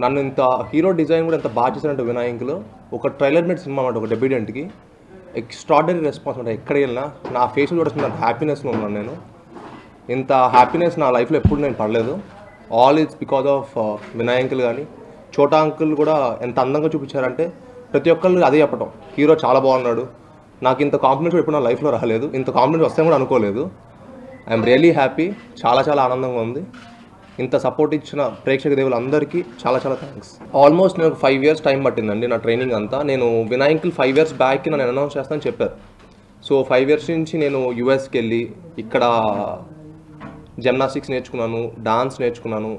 నన్ను ఇంత hero design కూడా ఎంత బాగా చేశారంటే వినాయకులు ఒక ట్రైలర్ మేడ్ సినిమా అన్నమాట. ఒక డెబ్యూటెంట్కి ఎక్స్ట్రాడనరీ రెస్పాన్స్ అంటే ఎక్కడికి వెళ్ళినా నా ఫేస్ చూడాల్సిన హ్యాపీనెస్లో ఉన్నాను నేను. ఇంత హ్యాపీనెస్ నా లైఫ్లో ఎప్పుడు నేను పడలేదు. All it's because of Vinay uncle. కానీ చోటా అంకుల్ కూడా ఎంత అందంగా చూపించారంటే ప్రతి ఒక్కళ్ళు అదే చెప్పటం, హీరో చాలా బాగున్నాడు. నాకు ఇంత కాంప్లిమెంట్స్ ఎప్పుడు నా లైఫ్లో రాలేదు, ఇంత కాంప్లిమెంట్స్ వస్తాయని కూడా అనుకోలేదు. ఐఎమ్ రియలీ హ్యాపీ, చాలా చాలా ఆనందంగా ఉంది. ఇంత సపోర్ట్ ఇచ్చిన ప్రేక్షక దేవులందరికీ చాలా చాలా థ్యాంక్స్. ఆల్మోస్ట్ నేను 5 years టైం పట్టిందండి నా ట్రైనింగ్ అంతా. నేను వినాయ్ అంకుల్ 5 years బ్యాక్కి నన్ను అనౌన్స్ చేస్తానని చెప్పారు. సో 5 years నుంచి నేను యూఎస్కి వెళ్ళి ఇక్కడ జిమ్నాస్టిక్స్ నేర్చుకున్నాను, డాన్స్ నేర్చుకున్నాను,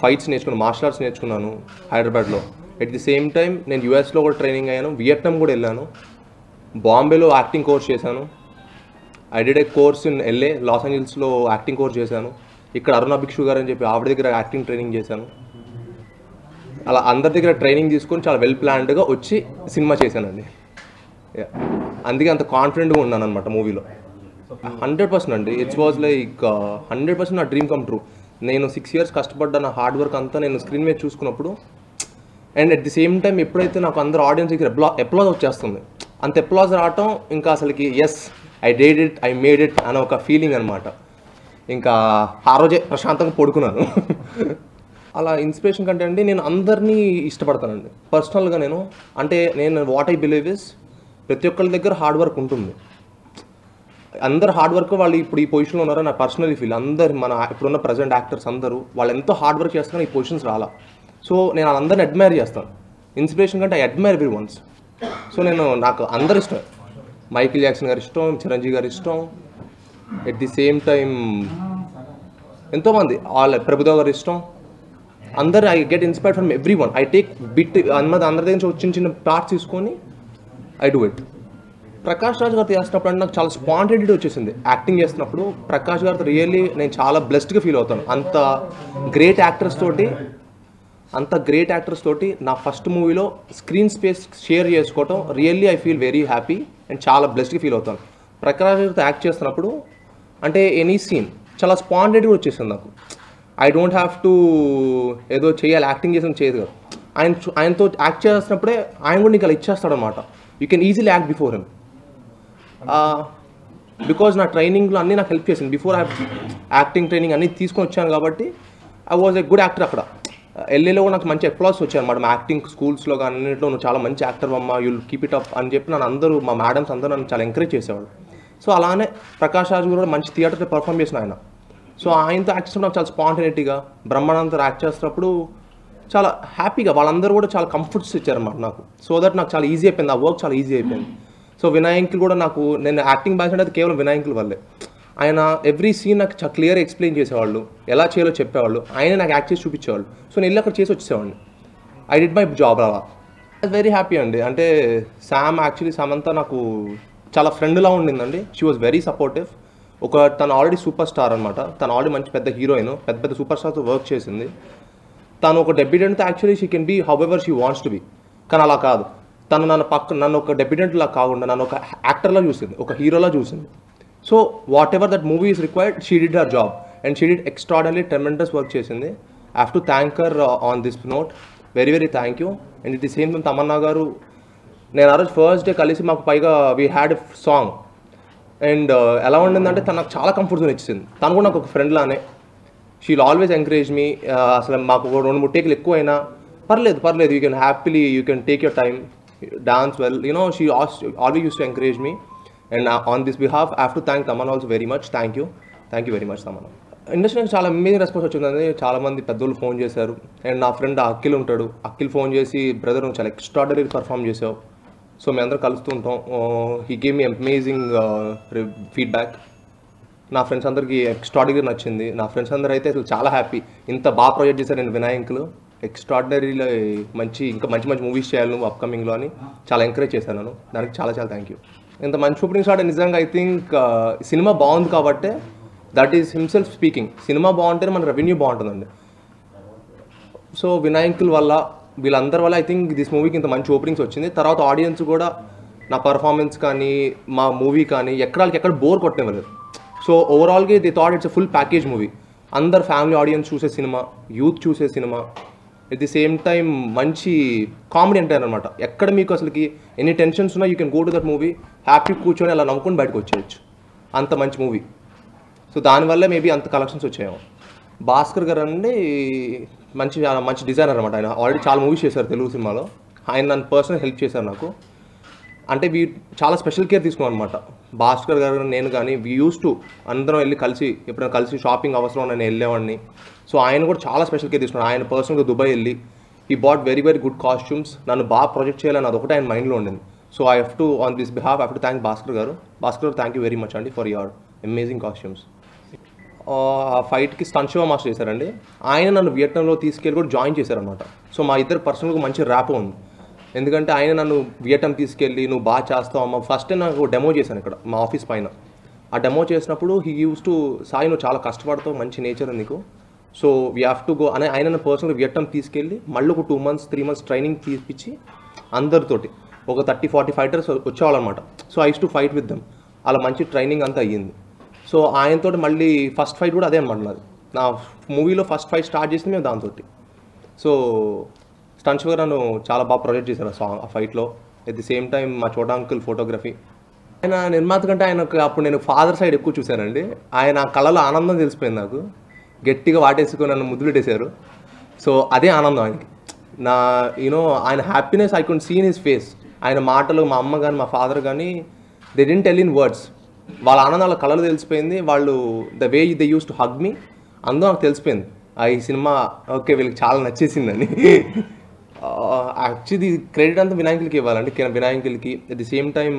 ఫైట్స్ నేర్చుకున్నాను, మార్షల్ ఆర్ట్స్ నేర్చుకున్నాను హైదరాబాద్లో. ఎట్ ది సేమ్ టైం నేను యూఎస్లో కూడా ట్రైనింగ్ అయ్యాను, వియట్నాం కూడా వెళ్ళాను, బాంబేలో యాక్టింగ్ కోర్స్ చేశాను. I did a course in LA, లాస్ ఏంజల్స్లో యాక్టింగ్ కోర్స్ చేశాను. ఇక్కడ అరుణ భిక్షు గారు అని చెప్పి ఆవిడ దగ్గర యాక్టింగ్ ట్రైనింగ్ చేశాను. అలా అందరి దగ్గర ట్రైనింగ్ తీసుకొని చాలా వెల్ ప్లాన్డ్గా వచ్చి సినిమా చేశానండి. అందుకే అంత కాన్ఫిడెంట్గా ఉన్నాను అనమాట మూవీలో. 100% అండి. ఇట్స్ వాజ్ లైక్ 100% నా డ్రీమ్ కమ్ ట్రూ. నేను 6 years కష్టపడ్డ నా హార్డ్ వర్క్ అంతా నేను స్క్రీన్ మీద చూసుకున్నప్పుడు, and at the same time ఎప్పుడైతే నాకు అందరూ ఆడియన్స్ దగ్గర అప్లాజ్ వచ్చేస్తుంది, అంత అప్లాజ్ రావటం ఇంకా అసలుకి yes I did it, I made it అనే ఒక ఫీలింగ్ అనమాట. ఇంకా ఆ రోజే ప్రశాంతంగా పడుకున్నాను. అలా ఇన్స్పిరేషన్ కంటే అండి నేను అందరినీ ఇష్టపడతానండి పర్సనల్గా. నేను వాట్ ఐ బిలీవ్ ఇస్ ప్రతి ఒక్కరి దగ్గర హార్డ్ వర్క్ ఉంటుంది. అందరు హార్డ్ వర్క్ వాళ్ళు ఇప్పుడు ఈ పొజిషన్లో ఉన్నారో నా పర్సనలీ ఫీల్. అందరు మన ఇప్పుడున్న ప్రజెంట్ యాక్టర్స్ అందరూ వాళ్ళు ఎంతో హార్డ్ వర్క్ చేస్తారని ఈ పొజిషన్స్ రాలా. సో నేను వాళ్ళందరిని అడ్మైర్ చేస్తాను. ఇన్స్పిరేషన్ కంటే I admire every once. So నాకు అందరు ఇష్టం. మైకిల్ జాక్సన్ గారు ఇష్టం, చిరంజీవి గారు ఇష్టం, ఎట్ ది సేమ్ టైం ఎంతోమంది ప్రభుదేవ్ గారు ఇష్టం. అందరు I get inspired from every one. I take bit అందరి దగ్గర చిన్న చిన్న పార్ట్స్ తీసుకొని I do it. Prakash Raj గారితో చేస్తున్నప్పుడు అంటే నాకు చాలా స్పాంటేనిటీ వచ్చేసింది. యాక్టింగ్ చేస్తున్నప్పుడు ప్రకాష్ గారితో రియల్లీ నేను చాలా బ్లెస్డ్గా ఫీల్ అవుతాను. అంత గ్రేట్ యాక్టర్స్ తోటి నా ఫస్ట్ మూవీలో స్క్రీన్ స్పేస్ షేర్ చేసుకోవటం really I feel very happy and చాలా బ్లెస్డ్గా ఫీల్ అవుతాను. ప్రకాష్ గారితో యాక్ట్ చేస్తున్నప్పుడు అంటే ఎనీ సీన్ చాలా స్పాంటేనిటీగా వచ్చేసింది నాకు. ఐ డోంట్ హ్యావ్ టు ఏదో చేయాలి, యాక్టింగ్ చేసిన చేయదు కదా. ఆయనతో యాక్ట్ చేస్తున్నప్పుడే ఆయన కూడా నీకు అలా ఇచ్చేస్తాడు అనమాట. You can easily act before him. Because నా ట్రైనింగ్లో అన్నీ నాకు హెల్ప్ చేసింది. బిఫోర్ యాక్టింగ్ ట్రైనింగ్ అన్నీ తీసుకొని వచ్చాను కాబట్టి I was a good actor. అక్కడ LAలో కూడా నాకు మంచి అప్లాస్ వచ్చాయి అనమాట. మా యాక్టింగ్ స్కూల్స్లో కానీ అన్నింటిలో నువ్వు చాలా మంచి యాక్టర్ అమ్మా, యుల్ కీప్ ఇట్ అప్ అని చెప్పి నన్ను అందరూ మా మేడమ్స్ అందరూ నన్ను చాలా ఎంకరేజ్ చేసేవాళ్ళు. సో అలానే ప్రకాష్ రాజ్ కూడా మంచి థియేటర్లో పర్ఫామ్ చేసిన ఆయన. సో ఆయనతో యాక్ట్ చేసినప్పుడు నాకు చాలా స్పాంటేనిటీగా, బ్రహ్మానందంతో యాక్ట్ చేస్తున్నప్పుడు చాలా హ్యాపీగా వాళ్ళందరూ కూడా చాలా కంఫర్ట్స్ ఇచ్చారన్నమాట నాకు. సో దట్ నాకు చాలా ఈజీ అయిపోయింది, ఆ వర్క్ చాలా ఈజీ అయిపోయింది. సో వినాయ్ అంకుల్ కూడా నేను యాక్టింగ్ బ్యాచ్ అంటే కేవలం వినాయ్ అంకుల్ వల్లే. ఆయన ఎవ్రీ సీన్ నాకు చాలా క్లియర్ ఎక్స్ప్లెయిన్ చేసేవాళ్ళు, ఎలా చేయాలో చెప్పేవాళ్ళు, ఆయన నాకు యాక్ట్ చేసి చూపించేవాళ్ళు. సో నేను వెళ్ళి అక్కడ చేసి వచ్చేవాడిని. ఐ డిడ్ మై జాబ్ అలా. వెరీ హ్యాపీ అండి. అంటే శామ్ అంతా నాకు చాలా ఫ్రెండ్లా ఉండిందండి. She was very supportive. తను ఆల్రెడీ సూపర్ స్టార్ అనమాట. తను ఆల్రెడీ మంచి పెద్ద హీరోయిన్, పెద్ద సూపర్ స్టార్తో వర్క్ చేసింది. తను ఒక డెబ్యూటెంట్తో actually she can be however she wants to be. కానీ అలా కాదు, తను నన్ను ఒక డెబ్యూటెంట్లా కాకుండా నన్ను ఒక యాక్టర్లా చూసింది, ఒక హీరోలా చూసింది. So whatever that movie is required, she did her job and she did extraordinary tremendous work చేసింది. I have to thank her on this note. Very very thank you. And it the same time Tamannaah garu, నేను ఆ రోజు first day కలిసి మాకు పైగా we had a song. And ఎలా ఉండిందంటే తను నాకు చాలా కంఫర్ట్ జోన్ ఇచ్చింది. తను కూడా నాకు ఒక ఫ్రెండ్ లానే. షీ విల్ ఆల్వేస్ ఎంకరేజ్ మీ. అసలు మాకు 2-3 టేకులు ఎక్కువైనా పర్లేదు, you can take your time, dance well, she always use to encourage me. And on this behalf I have to thank Tamannaah also very much. Thank you very much Tamannaah. Industry నుంచి చాలా amazing response వచ్చిందండి. చాలామంది పెద్దోళ్ళు phone చేశారు. And నా friend Akhil ఉంటాడు, Akhil phone చేసి brother నువ్వు చాలా ఎక్స్ట్రాడనరీ పర్ఫామ్ చేసావు. సో మేము అందరం కలుస్తూ ఉంటాం. He gave me amazing feedback. నా ఫ్రెండ్స్ అందరికీ ఎక్స్ట్రాడనరీ నచ్చింది. నా ఫ్రెండ్స్ అందరూ అయితే అసలు చాలా హ్యాపీ, ఇంత బాగా ప్రాజెక్ట్ చేశారు నేను వినాయ్ అంకుల్, ఎక్స్ట్రాడనరీలో ఇంకా మంచి మూవీస్ చేయాలి నువ్వు అప్కమింగ్లో అని చాలా ఎంకరేజ్ చేశాను నన్ను. దానికి చాలా చాలా యూ. ఇంత మంచి ఓపెనింగ్ స్టార్ట్ నిజంగా ఐ థింక్ సినిమా బాగుంది కాబట్టే, that is himself speaking. Cinema బాగుంటేనే మన రెవెన్యూ బాగుంటుందండి. సో వినాయ్ అంకుల్ వల్ల వీళ్ళందరి వల్ల ఐ థింక్ దిస్ మూవీకి ఇంత మంచి ఓపెనింగ్స్ వచ్చింది. తర్వాత ఆడియన్స్ కూడా నా పర్ఫార్మెన్స్ కానీ మా మూవీ కానీ ఎక్కడ బోర్ కొట్టనివ్వలేదు. సో ఓవరాల్గా the thought it's a full package movie. అందరు ఫ్యామిలీ ఆడియన్స్ చూసే సినిమా, యూత్ చూసే cinema, at the same time మంచి కామెడీ ఎంటైర్ అనమాట. ఎక్కడ మీకు అసలుకి ఎన్ని టెన్షన్స్ ఉన్నా you can go to that movie, happy కూర్చొని అలా నవ్వుకొని బయటకు వచ్చేయచ్చు. అంత మంచి మూవీ. సో దానివల్ల మేబీ అంత కలెక్షన్స్ వచ్చాయేమో. భాస్కర్ గారు అండి చాలా మంచి డిజైనర్ అనమాట. ఆయన ఆల్రెడీ చాలా మూవీస్ చేశారు తెలుగు సినిమాలో. ఆయన నన్ను పర్సనల్ హెల్ప్ చేశారు నాకు. అంటే చాలా స్పెషల్ కేర్ తీసుకున్నాం అనమాట. భాస్కర్ గారు నేను కానీ యూస్ టు అందరం వెళ్ళి ఎప్పుడైనా కలిసి షాపింగ్ అవసరం నేను వెళ్ళేవాడిని. సో ఆయన కూడా చాలా స్పెషల్ కేర్ తీసుకున్నాను. ఆయన పర్సనల్గా దుబాయ్ వెళ్ళి ఈ but very very good costumes. నన్ను బాగా ప్రొజెక్ట్ చేయాలని అదొకటి ఆయన మైండ్లో ఉండింది. So I have to on this behalf to thank Bhaskar garu. Thank you very much అండి ఫర్ యువర్ అమేజింగ్ కాస్ట్యూమ్స్. ఆ ఫైట్కి స్టంట్ శివ మాస్టర్ చేశారండి. ఆయన నన్ను వియట్నాంలో తీసుకెళ్ళి కూడా జాయిన్ చేశారనమాట. సో మా ఇద్దరు పర్సనల్గా మంచి ర్యాప్ ఉంది. ఎందుకంటే ఆయన నన్ను వియట్నాం తీసుకెళ్ళి నువ్వు బాగా చేస్తావు అమ్మ. ఫస్ట్ నాకు డెమో చేశాను ఇక్కడ మా ఆఫీస్ పైన. ఆ డెమో చేసినప్పుడు హీ యూస్ టు సాయి నువ్వు చాలా కష్టపడతావు, మంచి నేచర్ నీకు, so we have to go అని ఆయన పర్సనల్గా వియట్నాం తీసుకెళ్ళి మళ్ళీ ఒక 2 months 3 months ట్రైనింగ్ తీపిచ్చి అందరితోటి ఒక 30-40 ఫైటర్స్ వచ్చేవాళ్ళనమాట. So I use to fight with them. అలా మంచి ట్రైనింగ్ అంతా అయ్యింది. సో ఆయనతో మళ్ళీ ఫస్ట్ ఫైట్ కూడా అదే అనమాట నాది. నా మూవీలో ఫస్ట్ ఫైట్ స్టార్ట్ చేసింది మేము దాంతో. సో స్టంట్ శివ నన్ను చాలా బాగా ప్రొజెక్ట్ చేశారు ఆ ఫైట్లో. ఎట్ ది సేమ్ టైం మా చోటా అంకుల్ ఫోటోగ్రఫీ. ఆయన నిర్మాత కంటే ఆయనకు అప్పుడు నేను ఫాదర్ సైడ్ ఎక్కువ చూశానండి. ఆయన కళలో ఆనందం తెలిసిపోయింది నాకు. గట్టిగా వాటేసుకొని నన్ను ముద్దుపెట్టేశారు. సో అదే ఆనందం ఆయనకి. ఆయన happiness I could see in his face. ఆయన మాటలు మా అమ్మ కానీ మా ఫాదర్ కానీ they didn't tell in words. వాళ్ళ ఆనందాల కళలు తెలిసిపోయింది. వాళ్ళు the way they use to hug me అందులో నాకు తెలిసిపోయింది ఈ సినిమా ఓకే వీళ్ళకి చాలా నచ్చేసిందని. యాక్చువల్లీ క్రెడిట్ అంతా వినాయకులకి ఇవ్వాలండి. వినాయకులకి అట్ ది సేమ్ టైం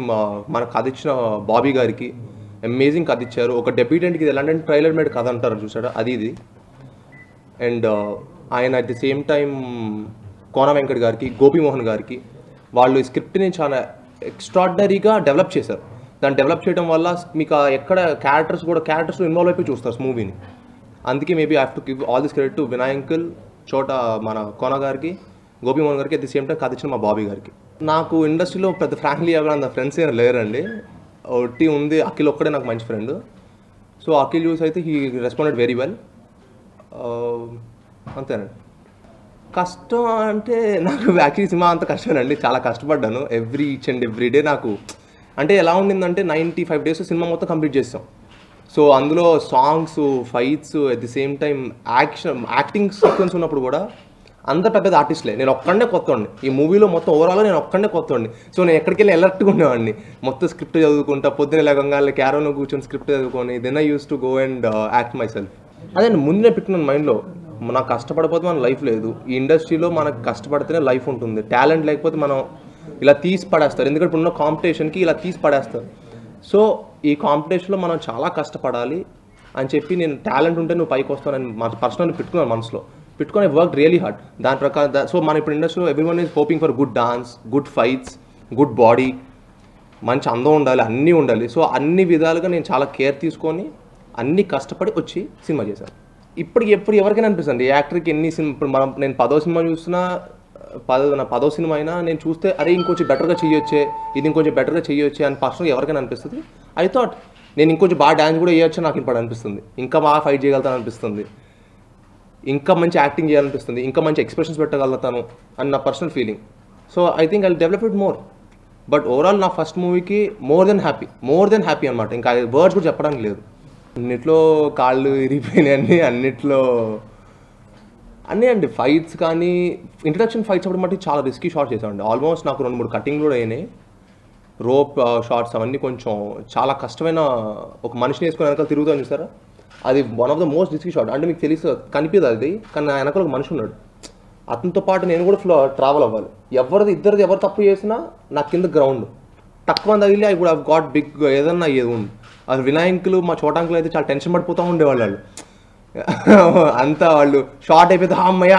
మనకు కథ ఇచ్చిన బాబీ గారికి అమేజింగ్ కథ ఇచ్చారు. ఒక డెబ్యూటెంట్కి ఇది ఎలాంటి ట్రైలర్ మేడ్ కథ అంటారు చూసాడా ఇది. అండ్ ఆయన at the same time Kona Venkat గారికి, గోపీమోహన్ గారికి వాళ్ళు ఈ స్క్రిప్ట్ని చాలా ఎక్స్ట్రాడినరీగా డెవలప్ చేశారు. దాన్ని డెవలప్ చేయడం వల్ల మీకు ఎక్కడ క్యారెక్టర్స్ ఇన్వాల్వ్ అయిపోయి చూస్తారు మూవీని. అందుకే maybe I have to give all this credit to Vinayak, చోట మన కోన గారికి, గోపీమోహన్ గారికి, అట్ ది సేమ్ టైం కథ ఇచ్చిన మా బాబీ గారికి. నాకు ఇండస్ట్రీలో పెద్ద ఫ్రాంక్లీ ఎవరైనా ఫ్రెండ్స్ ఏమైనా లేరండి. ఒకటి ఉంది, అఖిల్ ఒక్కడే నాకు మంచి ఫ్రెండ్. సో అఖిల్ యూస్ అయితే హీ రెస్పాండెడ్ వెరీ వెల్. అంతేనండి. కష్టం అంటే నాకు యాక్చువల్లీ సినిమా అంత కష్టమేనండి. చాలా కష్టపడ్డాను. ఈచ్ అండ్ ఎవ్రీ డే నాకు అంటే ఎలా ఉండిందంటే 95 days సినిమా మొత్తం కంప్లీట్ చేస్తాం. సో అందులో songs, fights, at the same time acting sequence ఉన్నప్పుడు కూడా అంత పెద్ద ఆర్టిస్ట్లే. నేను ఒక్కడే కొత్తవాడిని ఈ మూవీలో. మొత్తం ఓవరాల్గా నేను ఒక్కడే కొత్తవాడిని. సో నేను ఎక్కడికి వెళ్ళి అలర్ట్గా ఉండేవాడిని. మొత్తం స్క్రిప్ట్ చదువుకుంటా, పొద్దున్న లేకుండా క్యారోలో కూర్చొని స్క్రిప్ట్ చదువుకొని then I use to go and act myself. అదే ముందే పెట్టుకున్నాను మైండ్లో, నాకు కష్టపడిపోతే మన లైఫ్ లేదు. ఈ ఇండస్ట్రీలో మనకు కష్టపడితేనే లైఫ్ ఉంటుంది. టాలెంట్ లేకపోతే మనం ఇలా తీసి పడేస్తారు. ఎందుకంటే ఇప్పుడున్న కాంపిటీషన్కి ఇలా తీసి పడేస్తారు. సో ఈ కాంపిటీషన్లో మనం చాలా కష్టపడాలి అని చెప్పి నేను టాలెంట్ ఉంటే నువ్వు పైకి వస్తానని మా పర్సనల్ పెట్టుకున్నాను మనసులో. పెట్టుకొని వర్క్ రియలీ హార్డ్ దాని ప్రకారం. సో మన ఇప్పుడు ఇండస్ట్రీలో everyone is hoping for good dance, good fights, good body, మంచి అందం ఉండాలి, అన్నీ ఉండాలి. సో అన్ని విధాలుగా నేను చాలా కేర్ తీసుకొని అన్నీ కష్టపడి వచ్చి సినిమా చేశాను. ఎప్పుడు ఎవరికైనా అనిపిస్తుంది యాక్టర్కి ఎన్ని సినిమా. ఇప్పుడు నేను 10వ సినిమా చూస్తున్నా, నా 10వ సినిమా అయినా నేను చూస్తే అరే ఇంకొంచెం బెటర్గా చేయొచ్చే, ఇది ఇంకొంచెం బెటర్గా చేయొచ్చే అని పర్సనల్గా ఎవరికైనా అనిపిస్తుంది. ఐ థాట్ నేను ఇంకొంచెం బాగా డ్యాన్స్ కూడా చేయొచ్చు నాకు ఇప్పుడు అనిపిస్తుంది. ఇంకా బాగా ఫైట్ చేయగలుగుతాను అనిపిస్తుంది, ఇంకా మంచి యాక్టింగ్ చేయాలనిపిస్తుంది, ఇంకా మంచి ఎక్స్ప్రెషన్స్ పెట్టగలుగుతాను అని నా personal feeling. So I think I develop it more. But overall నా ఫస్ట్ మూవీకి మోర్ దెన్ హ్యాపీ అనమాట. ఇంకా వర్డ్స్ కూడా చెప్పడానికి లేదు. అన్నిట్లో కాళ్ళు ఇరిగిపోయినాయి, అన్నీ అండి. ఫైట్స్ కానీ ఇంట్రడక్షన్ ఫైట్స్ అప్పుడు మట్టి చాలా రిస్కీ షాట్స్ చేసామండి. ఆల్మోస్ట్ నాకు 2-3 కటింగ్ కూడా అయినాయి. రోప్ షాట్స్ అవన్నీ కొంచెం చాలా కష్టమైన. ఒక మనిషిని వేసుకొని వెనకాల తిరుగుతాను చూసారా, అది one of the most risky shot. అంటే మీకు కనిపిదు అది, కానీ నా వెనకాల ఒక మనిషి ఉన్నాడు. అతనితో పాటు నేను కూడా ట్రావెల్ అవ్వాలి. ఇద్దరిది ఎవరు తప్పు చేసినా నా కింద గ్రౌండ్ తక్కువ తగిలి I would have got big ఏదన్నా ఏది ఉంది. అది వినాయకులు మా చోటాంకులు అయితే చాలా టెన్షన్ పడిపోతూ ఉండేవాళ్ళు. అంతా వాళ్ళు షార్ట్ అయిపోతే అమ్మయ్య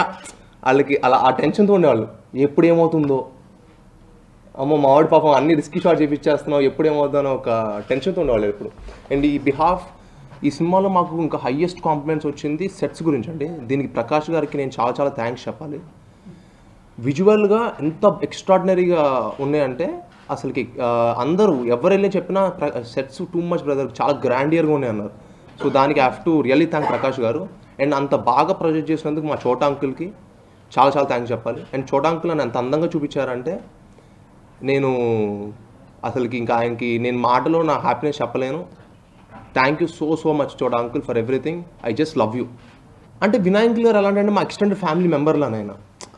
వాళ్ళకి అలా ఆ టెన్షన్తో ఉండేవాళ్ళు. ఎప్పుడు ఏమవుతుందో, అమ్మో మావాడి పాపం అన్ని రిస్కీ షాట్ చేపించేస్తున్నావు, ఎప్పుడు ఏమవుతానో ఒక టెన్షన్తో ఉండేవాళ్ళు ఎప్పుడు. అండ్ ఈ సినిమాలో మాకు ఇంకా హైయెస్ట్ కాంప్లిమెంట్స్ వచ్చింది సెట్స్ గురించి అండి. దీనికి ప్రకాష్ గారికి నేను చాలా థ్యాంక్స్ చెప్పాలి. విజువల్గా ఎంత ఎక్స్ట్రాడినరీగా ఉన్నాయంటే అసలుకి అందరూ ఎవరు వెళ్ళి చెప్పినా సెట్స్ టూ మచ్ బ్రదర్, చాలా గ్రాండియర్గా ఉన్నాయి అన్నారు. సో దానికి have to really thank Prakash గారు. అండ్ అంత బాగా ప్రొజెక్ట్ చేసినందుకు మా చోటా అంకుల్కి చాలా చాలా థ్యాంక్స్ చెప్పాలి. అండ్ చోటా అంకుల్ నన్ను ఎంత అందంగా చూపించారంటే నేను అసలుకి ఇంకా ఆయనకి నేను మాటలో నా హ్యాపీనెస్ చెప్పలేను. థ్యాంక్ యూ సో మచ్ చోటా uncle for everything. I just love you. అంటే వినాయక్ గారు ఎలాంటి మా ఎక్స్టెండెడ్ ఫ్యామిలీ మెంబర్లనైనా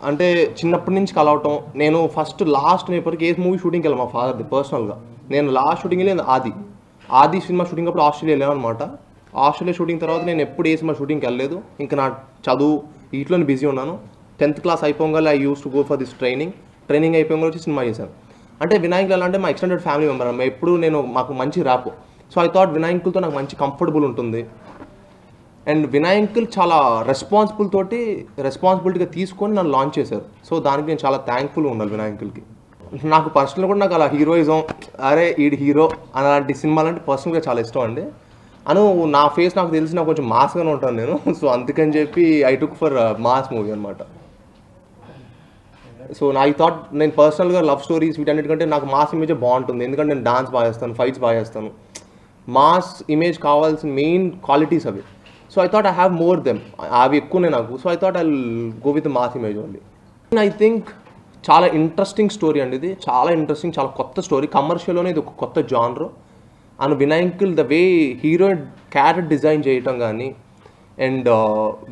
అంటే చిన్నప్పటి నుంచి కలవటం. నేను ఫస్ట్ లాస్ట్ నేపటికి ఏ మూవీ షూటింగ్కి వెళ్ళాను మా ఫాదర్ది పర్సనల్గా. నేను లాస్ట్ షూటింగ్ వెళ్ళి ఆది సినిమా షూటింగ్ అప్పుడు ఆస్ట్రేలియా వెళ్ళాను అనమాట. ఆస్ట్రేలియా షూటింగ్ తర్వాత నేను ఎప్పుడు ఏ సినిమా షూటింగ్కి వెళ్ళలేదు. ఇంకా నా చదువు వీటిలోనే బిజీ ఉన్నాను. 10th క్లాస్ అయిపోగానే I use to go for this training అయిపోగానే వచ్చి సినిమా చేశాను. అంటే వినాయకులు ఎలా అంటే మా ఎక్స్టెండెడ్ ఫ్యామిలీ మెంబర్. ఎప్పుడు మాకు మంచి ర్యాప్. సో ఐ థాట్ వినాయకులతో నాకు మంచి కంఫర్టబుల్ ఉంటుంది. అండ్ వినాయకులు చాలా రెస్పాన్సిబిలిటీగా తీసుకొని నన్ను లాంచ్ చేశారు. సో దానికి నేను చాలా థ్యాంక్ఫుల్గా ఉండాలి వినాయకులకి. నాకు పర్సనల్గా కూడా నాకు అలా హీరోయిజం, అరే ఈడు హీరో అలాంటి సినిమాలు అంటే పర్సనల్గా చాలా ఇష్టం అండి. నా ఫేస్ నాకు తెలిసి నాకు కొంచెం మాస్గానే ఉంటాను నేను. సో అందుకని చెప్పి I took for mass movie అనమాట. సో ఐ థాట్ నేను పర్సనల్గా లవ్ స్టోరీస్ వీటన్నిటికంటే నాకు మాస్ ఇమేజే బాగుంటుంది. ఎందుకంటే నేను డాన్స్ బాగా చేస్తాను, ఫైట్స్ బాగా చేస్తాను. మాస్ ఇమేజ్ కావాల్సిన మెయిన్ క్వాలిటీస్ అవి. So I thought I have more them. అవి ఎక్కువనే నాకు. So I thought I go with mass image only. I think చాలా ఇంట్రెస్టింగ్ స్టోరీ అండి ఇది. చాలా ఇంట్రెస్టింగ్, చాలా కొత్త స్టోరీ. కమర్షియల్లోనే ఇది ఒక కొత్త genre. And Vinayak the way hero character design చేయటం కానీ అండ్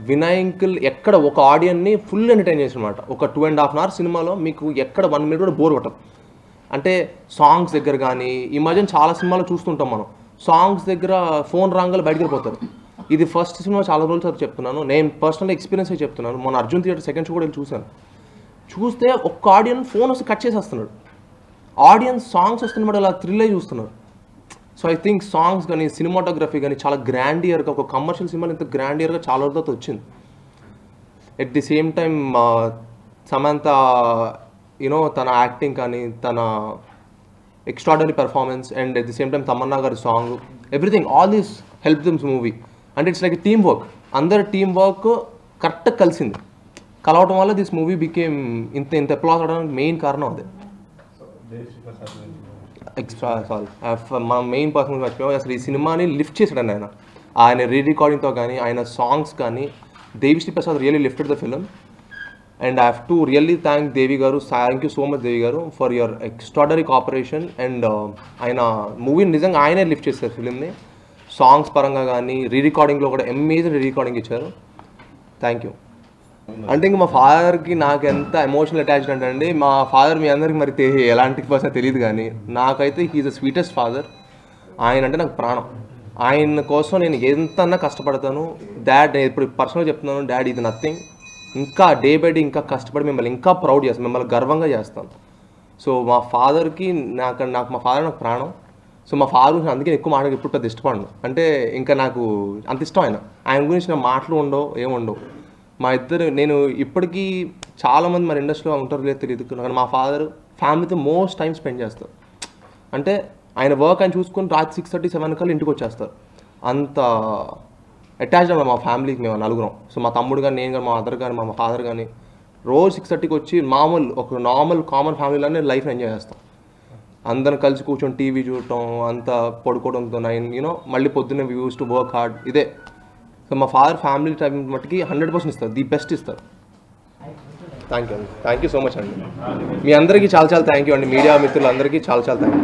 వినాయకుల్ ఎక్కడ ఒక ఆడియన్ని ఫుల్ ఎంటర్టైన్ చేసి అనమాట. ఒక 2.5 hours సినిమాలో మీకు ఎక్కడ 1 minute కూడా బోర్ కొట్టదు. అంటే సాంగ్స్ దగ్గర కానీ ఈ మధ్యన చాలా సినిమాలు చూస్తుంటాం మనం. సాంగ్స్ దగ్గర ఫోన్ రాంగాలు బయటకు వెళ్ళిపోతారు. ఇది ఫస్ట్ సినిమా చాలా రోజులు సార్ చెప్తున్నాను. నేను పర్సనల్ ఎక్స్పీరియన్స్ అయి చెప్తున్నాను. మన అర్జున్ థియేటర్ సెకండ్ షో కూడా వెళ్ళి చూశాను. చూస్తే ఒక్క ఆడియన్స్ ఫోన్ వస్తే కట్ చేసి వస్తున్నాడు. ఆడియన్స్ సాంగ్స్ వస్తున్నప్పుడు అలా థ్రిల్ అయి చూస్తున్నారు. సో ఐ థింక్ సాంగ్స్ కానీ సినిమాటోగ్రఫీ కానీ చాలా గ్రాండియర్గా, ఒక కమర్షియల్ సినిమాలు ఇంత గ్రాండియర్గా చాలా రోజులతో వచ్చింది. At the same time Samantha తన యాక్టింగ్ కానీ తన extraordinary performance and at the same time Tamannaah గారి song everything all these help దిమ్స్ మూవీ. అంటే ఇట్స్ లైక్ టీమ్ వర్క్. అందరి టీమ్ వర్క్ కరెక్ట్గా కలిసింది. కలవటం వల్ల దిస్ మూవీ బికేమ్ ఇంత అప్లాస్ అవడానికి మెయిన్ కారణం అదే. మనం మెయిన్ పర్సన్ మర్చిపోయాం. అసలు ఈ సినిమాని లిఫ్ట్ చేశాడండి ఆయన రీ రికార్డింగ్తో కానీ ఆయన సాంగ్స్ కానీ. Devi Sri Prasad really lifted the film. And I have to really thank దేవి గారు. థ్యాంక్ యూ సో మచ్ దేవి గారు for your extraordinary cooperation. And ఆయన మూవీని నిజంగా ఆయనే లిఫ్ట్ చేశారు ఫిలింని. సాంగ్స్ పరంగా కానీ రీ రికార్డింగ్లో కూడా అమేజింగ్ రీ రికార్డింగ్ ఇచ్చారు. Thank you. అంటే ఇంక మా ఫాదర్కి నాకు ఎంత ఎమోషనల్ అటాచ్మెంట్ అండి. మా ఫాదర్ మీ అందరికి మరి ఎలాంటి పర్సన్ తెలియదు కానీ నాకైతే హీఈస్ ద స్వీటెస్ట్ ఫాదర్. ఆయన అంటే నాకు ప్రాణం. ఆయన కోసం నేను ఎంతన్నా కష్టపడతాను. డాడ్ ఇప్పుడు పర్సనల్గా చెప్తున్నాను, డాడ్ ఇది నథింగ్. ఇంకా డే బై డే ఇంకా కష్టపడి మిమ్మల్ని ఇంకా ప్రౌడ్ చేస్తాను, మిమ్మల్ని గర్వంగా చేస్తాను. సో మా ఫాదర్కి నాకు మా ఫాదర్ నాకు ప్రాణం. సో మా ఫాదర్ గురించి అందుకే ఎక్కువ మాటలు ఇప్పుడు పెద్ద ఇష్టపడను. అంటే ఇంకా నాకు అంత ఇష్టం ఆయన గురించి నా మాటలు ఉండవు, ఏముండవు. మా ఇద్దరు నేను ఇప్పటికీ చాలామంది మన ఇండస్ట్రీలో ఉంటారు లేదు తెలియదు కానీ మా ఫాదర్ ఫ్యామిలీతో మోస్ట్ టైం స్పెండ్ చేస్తారు. అంటే ఆయన వర్క్ ఆయన చూసుకొని రాత్రి 6:30, 7 కల్లా ఇంటికి వచ్చేస్తారు. అంత అటాచ్డ్ అవ్వాలి మా ఫ్యామిలీకి మేము నలుగురం. సో మా తమ్ముడు కానీ నేను కానీ మా మదర్ కానీ మా ఫాదర్ కానీ రోజు 6:30కి వచ్చి ఒక నార్మల్ కామన్ ఫ్యామిలీలోనే లైఫ్ ఎంజాయ్ చేస్తాం. అందరం కలిసి కూర్చొని టీవీ చూడటం, అంతా పడుకోవడంతో మళ్ళీ పొద్దున్నే we use to work hard ఇదే. సో మా ఫాదర్ ఫ్యామిలీ టైం మట్టుకి 100% ఇస్తారు, ది బెస్ట్ ఇస్తారు. థ్యాంక్ యూ సో మచ్ అండి. మీ అందరికీ చాలా చాలా థ్యాంక్ యూ అండి. మీడియా మిత్రులందరికీ చాలా చాలా థ్యాంక్ యూ.